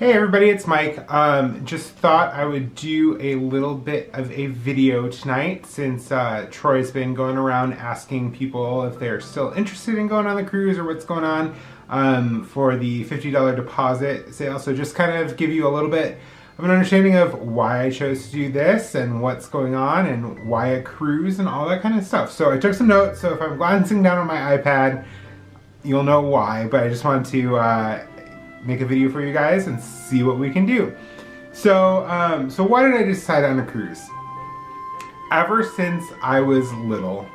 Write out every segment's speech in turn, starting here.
Hey everybody, it's Mike. Just thought I would do a little bit of a video tonight since Troy's been going around asking people if they're still interested in going on the cruise or what's going on for the $50 deposit sale. So just kind of give you a little bit of an understanding of why I chose to do this and what's going on and why a cruise and all that kind of stuff. So I took some notes, so if I'm glancing down on my iPad, you'll know why, but I just wanted to make a video for you guys and see what we can do. So why did I decide on a cruise? Ever since I was little,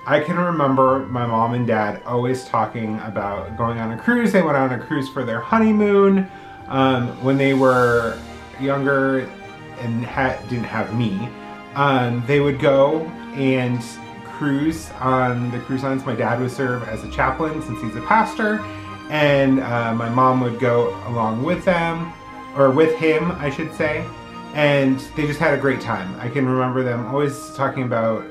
I can remember my mom and dad always talking about going on a cruise. They went on a cruise for their honeymoon when they were younger and didn't have me. They would go and cruise on the cruise lines. My dad would serve as a chaplain since he's a pastor, and my mom would go along with them, or with him, I should say, and they just had a great time. I can remember them always talking about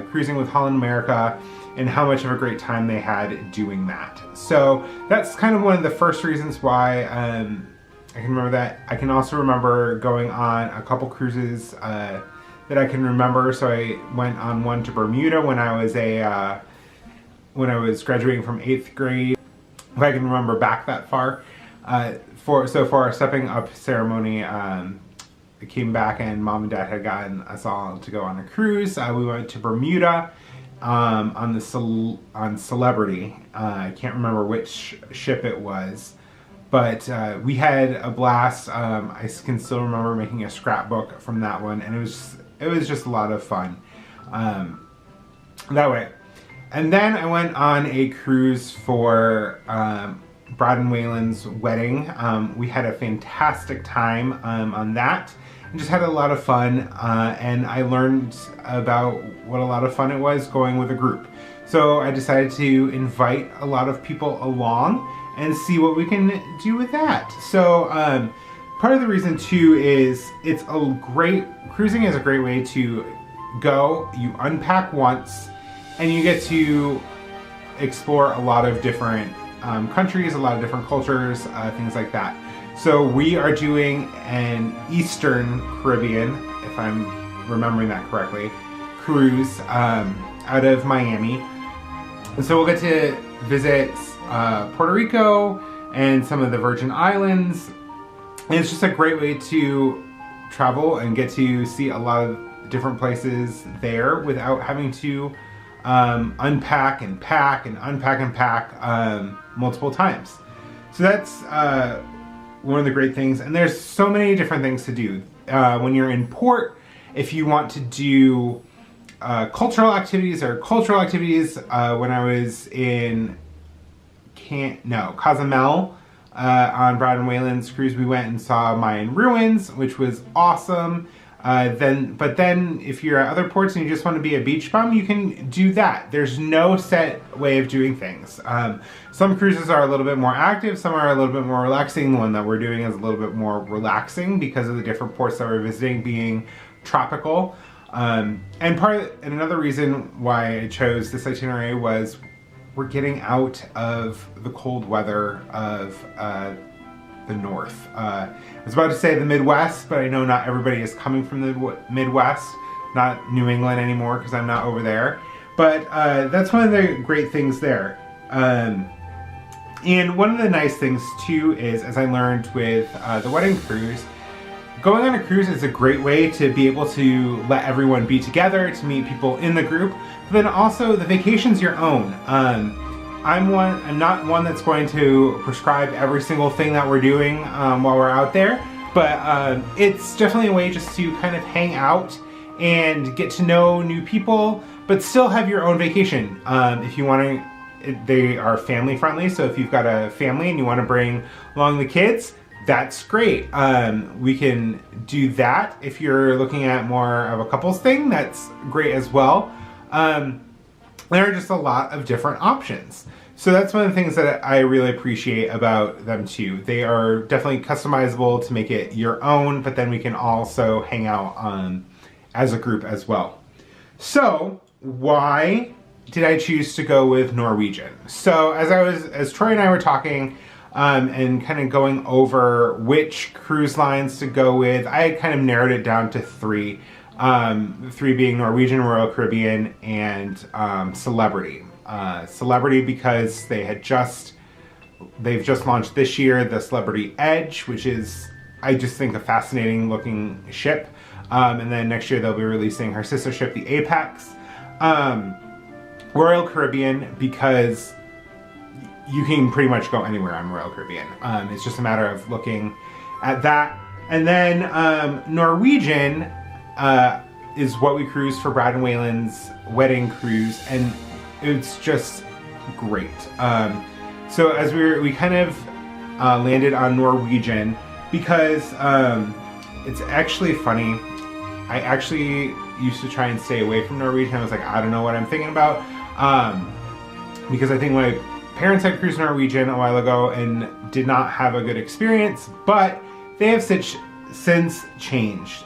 cruising with Holland America and how much of a great time they had doing that. So that's kind of one of the first reasons why I can remember that. I can also remember going on a couple cruises that I can remember. So I went on one to Bermuda when I was graduating from 8th grade. If I can remember back that far. For our stepping up ceremony, I came back and mom and dad had gotten us all to go on a cruise. We went to Bermuda on Celebrity. I can't remember which ship it was, but we had a blast. I can still remember making a scrapbook from that one, and it was just a lot of fun that way. And then I went on a cruise for Brad and Waylon's wedding. We had a fantastic time on that and just had a lot of fun. And I learned about what a lot of fun it was going with a group. So I decided to invite a lot of people along and see what we can do with that. So part of the reason too is cruising is a great way to go. You unpack once, and you get to explore a lot of different countries, a lot of different cultures, things like that. So we are doing an Eastern Caribbean, if I'm remembering that correctly, cruise out of Miami. And so we'll get to visit Puerto Rico and some of the Virgin Islands. And it's just a great way to travel and get to see a lot of different places there without having to unpack and pack and unpack and pack multiple times. So that's one of the great things, and there's so many different things to do when you're in port. If you want to do cultural activities, when I was in Cozumel on Brad and Waylon's cruise, we went and saw Mayan ruins, which was awesome. But then if you're at other ports and you just want to be a beach bum, you can do that. There's no set way of doing things. Some cruises are a little bit more active, some are a little bit more relaxing. The one that we're doing is a little bit more relaxing because of the different ports that we're visiting being tropical. And another reason why I chose this itinerary was we're getting out of the cold weather of the north. I was about to say the Midwest, but I know not everybody is coming from the Midwest, not New England anymore because I'm not over there. But that's one of the great things there. And one of the nice things too is, as I learned with the wedding cruise, going on a cruise is a great way to be able to let everyone be together, to meet people in the group, but then also the vacation's your own. I'm not one that's going to prescribe every single thing that we're doing while we're out there, but it's definitely a way just to kind of hang out and get to know new people, but still have your own vacation. If you want to, they are family friendly, so if you've got a family and you want to bring along the kids, that's great. We can do that. If you're looking at more of a couples thing, that's great as well. There are just a lot of different options. So that's one of the things that I really appreciate about them too. They are definitely customizable to make it your own, but then we can also hang out as a group as well. So why did I choose to go with Norwegian? So as Troy and I were talking, and kind of going over which cruise lines to go with. I had kind of narrowed it down to three. Three being Norwegian, Royal Caribbean, and Celebrity. Celebrity because they've just launched this year the Celebrity Edge, which is, I just think, a fascinating looking ship. And then next year they'll be releasing her sister ship, the Apex. Royal Caribbean because you can pretty much go anywhere on Royal Caribbean. It's just a matter of looking at that. And then Norwegian is what we cruise for Brad and Waylon's wedding cruise, and it's just great. So as we kind of landed on Norwegian because it's actually funny. I actually used to try and stay away from Norwegian. I was like, I don't know what I'm thinking about, because I think my parents had cruised Norwegian a while ago and did not have a good experience, but they have since changed.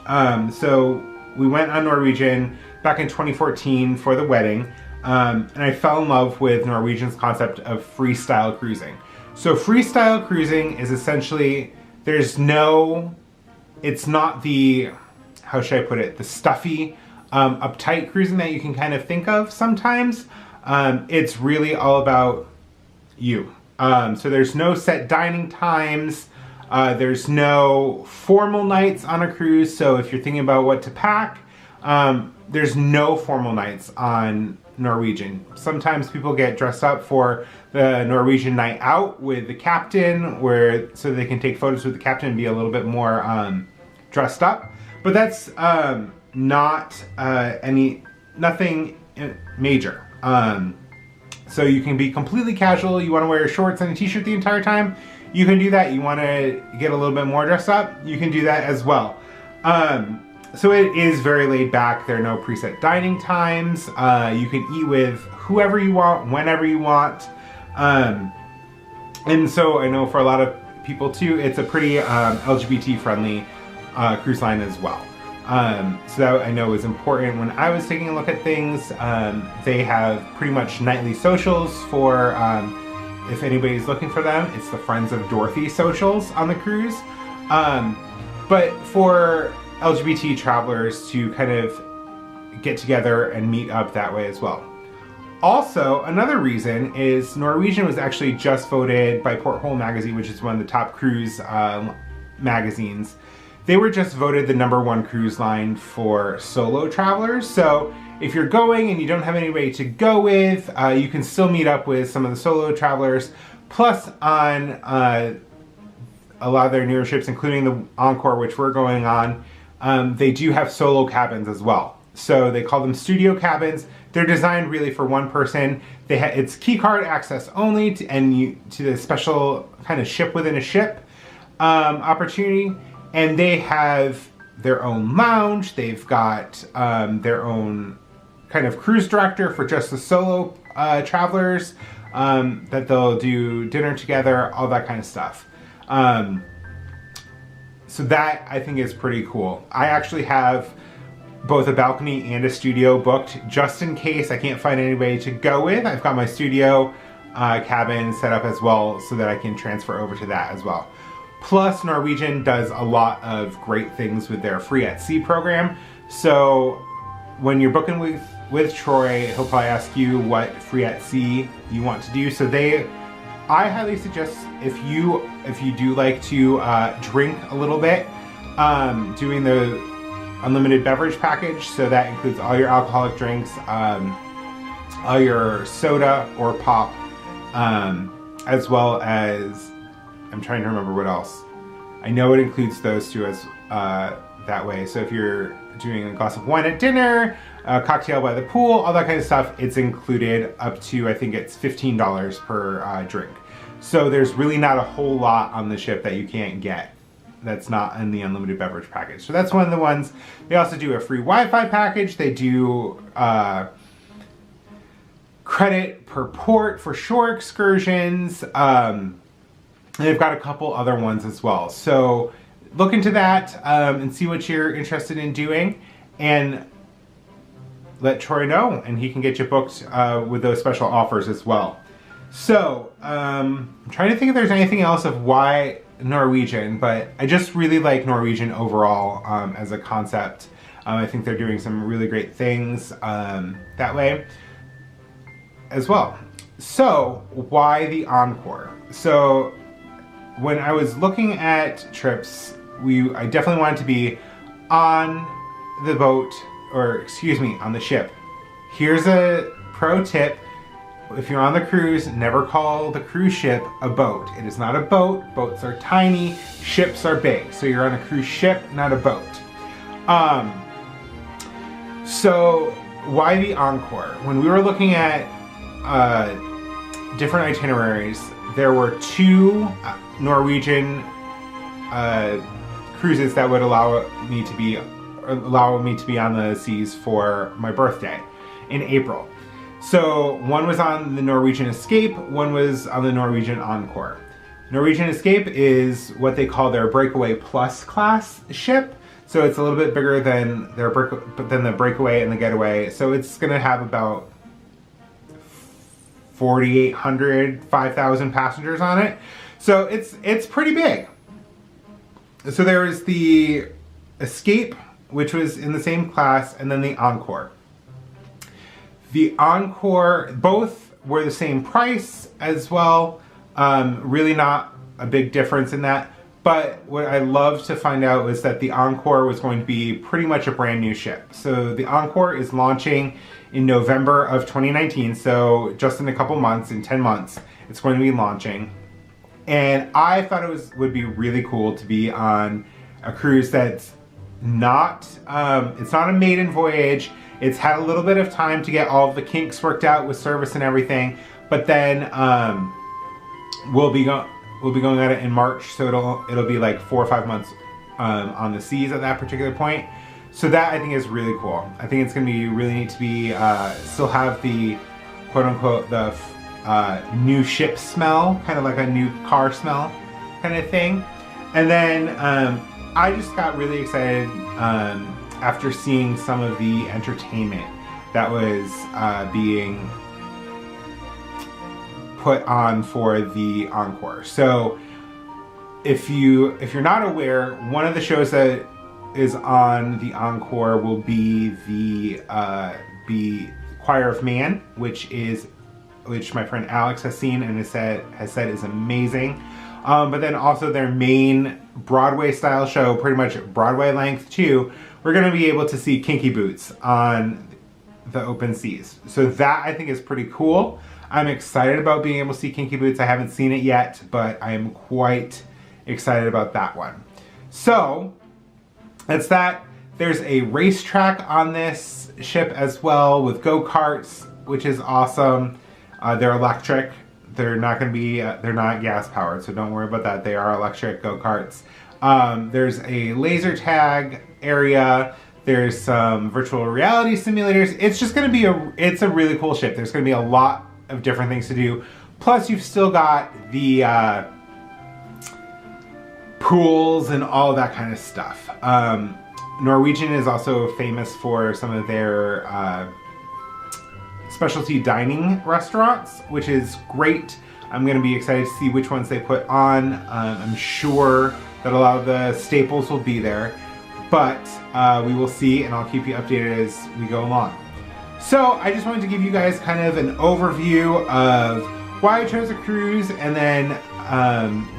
So we went on Norwegian back in 2014 for the wedding, and I fell in love with Norwegian's concept of freestyle cruising. So freestyle cruising is essentially, it's not the, how should I put it, the stuffy, uptight cruising that you can kind of think of sometimes. It's really all about you. So there's no set dining times. There's no formal nights on a cruise. So if you're thinking about what to pack, there's no formal nights on Norwegian. Sometimes people get dressed up for the Norwegian night out with the captain, so they can take photos with the captain and be a little bit more dressed up. But that's nothing major. So you can be completely casual. You want to wear shorts and a t-shirt the entire time, you can do that. You want to get a little bit more dressed up, you can do that as well. So it is very laid back. There are no preset dining times. You can eat with whoever you want, whenever you want. And so I know for a lot of people too, it's a pretty LGBT friendly cruise line as well. So that I know is important. When I was taking a look at things, they have pretty much nightly socials for, if anybody's looking for them, it's the Friends of Dorothy socials on the cruise. But for LGBT travelers to kind of get together and meet up that way as well. Also, another reason is Norwegian was actually just voted by Porthole magazine, which is one of the top cruise magazines. They were just voted the #1 cruise line for solo travelers. So if you're going and you don't have anybody to go with, you can still meet up with some of the solo travelers. Plus on a lot of their newer ships, including the Encore, which we're going on, they do have solo cabins as well. So they call them studio cabins. They're designed really for one person. It's key card access only to the special kind of ship within a ship opportunity. And they have their own lounge. They've got their own kind of cruise director for just the solo travelers, that they'll do dinner together, all that kind of stuff. So that I think is pretty cool. I actually have both a balcony and a studio booked just in case I can't find anybody to go with. I've got my studio cabin set up as well so that I can transfer over to that as well. Plus, Norwegian does a lot of great things with their Free at Sea program. So when you're booking with Troy, he'll probably ask you what Free at Sea you want to do. So I highly suggest if you do like to drink a little bit, doing the unlimited beverage package. So that includes all your alcoholic drinks, all your soda or pop, as well as, I'm trying to remember what else. I know it includes those two as that way. So if you're doing a glass of wine at dinner, a cocktail by the pool, all that kind of stuff, it's included up to, I think it's $15 per drink. So there's really not a whole lot on the ship that you can't get that's not in the unlimited beverage package. So that's one of the ones. They also do a free Wi-Fi package. They do credit per port for shore excursions. And they've got a couple other ones as well. So look into that and see what you're interested in doing, and let Troy know, and he can get you booked with those special offers as well. So, I'm trying to think if there's anything else of why Norwegian, but I just really like Norwegian overall as a concept. I think they're doing some really great things that way as well. So, why the Encore? So, when I was looking at trips, I definitely wanted to be on the boat, or excuse me, on the ship. Here's a pro tip. If you're on the cruise, never call the cruise ship a boat. It is not a boat. Boats are tiny, ships are big. So you're on a cruise ship, not a boat. So why the Encore? When we were looking at different itineraries, there were 2 Norwegian cruises that would allow me to be on the seas for my birthday in April. So one was on the Norwegian Escape, one was on the Norwegian Encore. Norwegian Escape is what they call their Breakaway Plus class ship. So it's a little bit bigger than the Breakaway and the Getaway. So it's gonna have about 4,800, 5,000 passengers on it. So it's pretty big. So there was the Escape, which was in the same class, and then the Encore. The Encore, both were the same price as well. Really not a big difference in that. But what I loved to find out was that the Encore was going to be pretty much a brand new ship. So the Encore is launching in November of 2019. So just in a couple months, in 10 months, it's going to be launching. And I thought would be really cool to be on a cruise that's not, it's not a maiden voyage. It's had a little bit of time to get all of the kinks worked out with service and everything, but then we'll be going at it in March, so it'll be like 4 or 5 months on the seas at that particular point. So that I think is really cool. I think it's going to be really neat to be still have the quote unquote the new ship smell, kind of like a new car smell kind of thing. And then I just got really excited after seeing some of the entertainment that was being put on for the Encore. So if you're not aware, one of the shows that is on the Encore will be the Choir of Man, which my friend Alex has seen and has said is amazing. But then also their main Broadway style show, pretty much Broadway length too, we're going to be able to see Kinky Boots on the open seas. So that I think is pretty cool. I'm excited about being able to see Kinky Boots. I haven't seen it yet, but I am quite excited about that one. So that's that. There's a racetrack on this ship as well with go-karts, which is awesome. They're electric. They're not going to be, they're not gas powered, so don't worry about that. They are electric go-karts. There's a laser tag area. There's some virtual reality simulators. It's just going to be it's a really cool ship. There's going to be a lot of different things to do. Plus you've still got the pools and all of that kind of stuff. Norwegian is also famous for some of their specialty dining restaurants, which is great. I'm going to be excited to see which ones they put on. I'm sure that a lot of the staples will be there, but we will see, and I'll keep you updated as we go along. So I just wanted to give you guys kind of an overview of why I chose a cruise, and then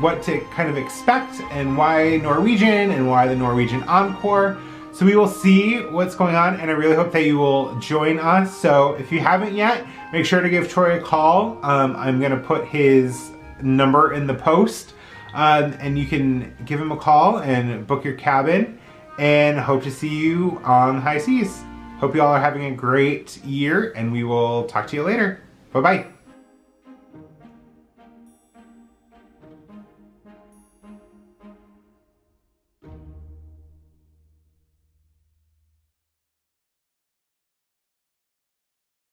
what to kind of expect, and why Norwegian, and why the Norwegian Encore. So we will see what's going on, and I really hope that you will join us. So if you haven't yet, make sure to give Troy a call. I'm going to put his number in the post, and you can give him a call and book your cabin, and hope to see you on the high seas. Hope you all are having a great year, and we will talk to you later. Bye-bye.